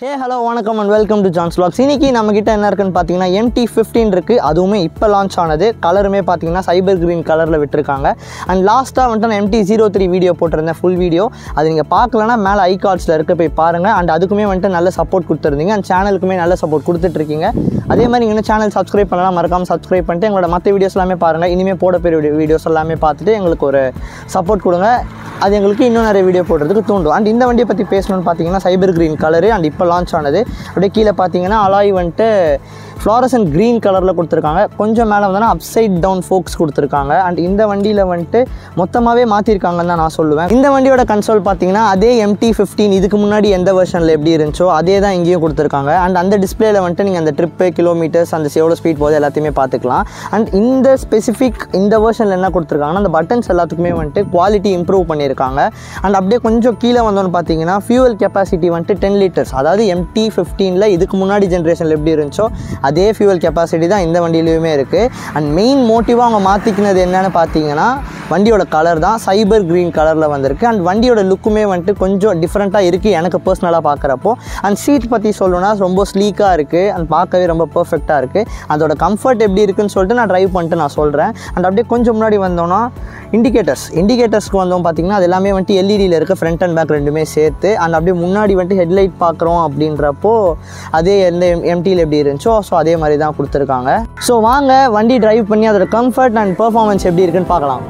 Hey hello வணக்கம் and welcome to John's Vlogs. இன்னைக்கு நம்ம கிட்ட என்ன இருக்குன்னு பாத்தீங்கன்னா MT15 இருக்கு. அதுவுமே இப்ப லான்ச் ஆனது. கலருமே பாத்தீங்கன்னா சைபர் கிரீன் கலர்ல விட்டுருக்காங்க. அண்ட் லாஸ்டா வந்து நான் MT03 வீடியோ போட்டிருந்தேன் ஃபுல் வீடியோ. அது நீங்க பார்க்கலனா மேல ஐ கார்ட்ஸ்ல இருக்கு போய் பாருங்க. அண்ட் அதுக்குமே வந்து நல்ல சப்போர்ட் கொடுத்திருந்தீங்க. அண்ட் சேனலுக்குமே நல்ல சப்போர்ட் கொடுத்துட்டு இருக்கீங்க. அதே மாதிரி நீங்க சேனல் சப்ஸ்கிரைப் பண்ணலாம் மறக்காம சப்ஸ்கிரைப் பண்ணிட்டு எங்களோட மற்ற வீடியோஸ் எல்லாமே பாருங்க. இனிமே போட போற வீடியோஸ் எல்லாமே பார்த்துட்டு எங்களுக்கு ஒரு சப்போர்ட் கொடுங்க. அது எங்களுக்கு இன்னும் நிறைய வீடியோ போடுறதுக்கு தூண்டும். அண்ட் இந்த வண்டியை பற்றி பேசணும்னு பார்த்தீங்கன்னா சைபர் கிரீன் கலரு அண்ட் இப்போ லான்ச் ஆனது. அப்படியே கீழே பார்த்தீங்கன்னா அலாய் வந்துட்டு ஃப்ளாரசன்ட் க்ரீன் கலரில் கொடுத்துருக்காங்க. கொஞ்சம் மேலே வந்தோன்னா அப்சைட் டவுன் ஃபோக்ஸ் கொடுத்துருக்காங்க. அண்ட் இந்த வண்டியில் வந்துட்டு மொத்தமாகவே மாற்றிருக்காங்கன்னு தான் நான் சொல்லுவேன். இந்த வண்டியோட கன்சோல் பார்த்தீங்கன்னா அதே MT15 இதுக்கு முன்னாடி எந்த வெர்ஷனில் எப்படி இருந்துச்சோ அதே தான் இங்கேயும் கொடுத்துருக்காங்க. அண்ட் அந்த டிஸ்பிளேயில் வந்துட்டு நீங்கள் அந்த ட்ரிப்பு கிலோமீட்டர்ஸ் அந்த எவ்வளோ ஸ்பீட் போகுது எல்லாத்தையுமே பார்த்துக்கலாம். அண்ட் இந்த ஸ்பெசிஃபிக் இந்த வெர்ஷனில் என்ன கொடுத்துருக்காங்கன்னா அந்த பட்டன்ஸ் எல்லாத்துக்குமே வந்துட்டு குவாலிட்டி இம்ப்ரூவ் பண்ணியிருக்காங்க. அண்ட் அப்படியே கொஞ்சம் கீழே வந்தோன்னு பார்த்தீங்கன்னா ஃபியூவல் கெப்பாசிட்டி வந்துட்டு 10 லிட்டர்ஸ். அதாவது MT15 இதுக்கு முன்னாடி ஜென்ரேஷனில் எப்படி இருந்துச்சோ அதே ஃபியூவல் கெப்பாசிட்டி தான் இந்த வண்டியிலையுமே இருக்குது. அண்ட் மெயின் மோட்டிவாக அவங்க மாற்றிக்கினது என்னென்னு பார்த்தீங்கன்னா வண்டியோட கலர் தான் சைபர் க்ரீன் கலரில் வந்திருக்கு. அண்ட் வண்டியோட லுக்குமே வந்துட்டு கொஞ்சம் டிஃப்ரெண்ட்டாக இருக்குது எனக்கு பர்சனலாக பார்க்குறப்போ. அண்ட் சீட் பற்றி சொல்லணும்னா ரொம்ப ஸ்லீக்காக இருக்குது. அண்ட் பார்க்கவே ரொம்ப பர்ஃபெக்டாக இருக்குது. அதோட கம்ஃபர்ட் எப்படி இருக்குன்னு சொல்லிட்டு நான் ட்ரைவ் பண்ணிட்டு நான் சொல்கிறேன். அண்ட் அப்படியே கொஞ்சம் முன்னாடி வந்தோன்னா இண்டிகேட்டர்ஸ்க்கு வந்தோம் பார்த்தீங்கன்னா அது எல்லாமே வந்துட்டு எல்இடியில் இருக்குது, ஃப்ரண்ட் அண்ட் பேக் ரெண்டுமே சேர்த்து. அண்ட் அப்படியே முன்னாடி வந்துட்டு ஹெட்லைட் பார்க்குறோம் அப்படின்றப்போ அதே எந்த MTயில் எப்படி இருந்துச்சோ ஸோ அதே மாதிரி தான் கொடுத்துருக்காங்க. ஸோ வாங்க வண்டி டிரைவ் பண்ணி அதோட கம்ஃபர்ட் அண்ட் பெர்ஃபார்மன்ஸ் எப்படி இருக்குன்னு பார்க்கலாம்.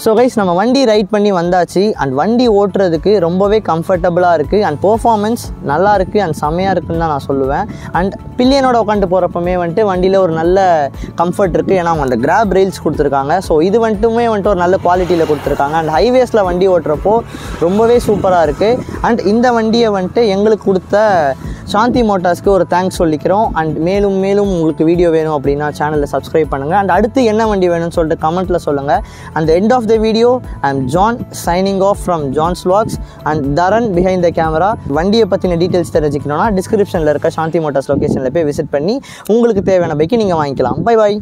ஸோ கைஸ் நம்ம வண்டி ரைட் பண்ணி வந்தாச்சு. அண்ட் வண்டி ஓட்டுறதுக்கு ரொம்பவே கம்ஃபர்டபுளாக இருக்குது. அண்ட் பெர்ஃபார்மன்ஸ் நல்லா இருக்குது அண்ட் செம்மையாக இருக்குன்னு தான் நான் சொல்லுவேன். அண்ட் பில்லியனோட உட்காந்து போகிறப்பமே வந்துட்டு வண்டியில் ஒரு நல்ல கம்ஃபர்ட் இருக்குது. ஏன்னா அவங்க அந்த கிராப் ரெயில்ஸ் கொடுத்துருக்காங்க. ஸோ இது வந்துட்டுமே வந்துட்டு ஒரு நல்ல குவாலிட்டியில் கொடுத்துருக்காங்க. அண்ட் ஹைவேஸில் வண்டி ஓட்டுறப்போ ரொம்பவே சூப்பராக இருக்குது. அண்ட் இந்த வண்டியை வந்துட்டு எங்களுக்கு கொடுத்த சாந்தி மோட்டார்ஸ்க்கு ஒரு தேங்க்ஸ் சொல்லிக்கிறோம். அண்ட் மேலும் உங்களுக்கு வீடியோ வேணும் அப்படின்னா சேனலில் சப்ஸ்கிரைப் பண்ணுங்கள். அண்ட் அடுத்து என்ன வண்டி வேணும்னு சொல்லிட்டு கமெண்ட்டில் சொல்லுங்கள். And end of the video I am John signing off from John's Vlogs and Tharan behind the camera. வண்டியை பற்றின டீட்டெயில்ஸ் தெரிஞ்சுக்கணும்னா டிஸ்கிரிப்ஷனில் இருக்க சாந்தி மோட்டார்ஸ் லொக்கேஷனில் போய் விசிட் பண்ணி உங்களுக்கு தேவையான பைக்கு நீங்கள் வாங்கிக்கலாம். Bye bye.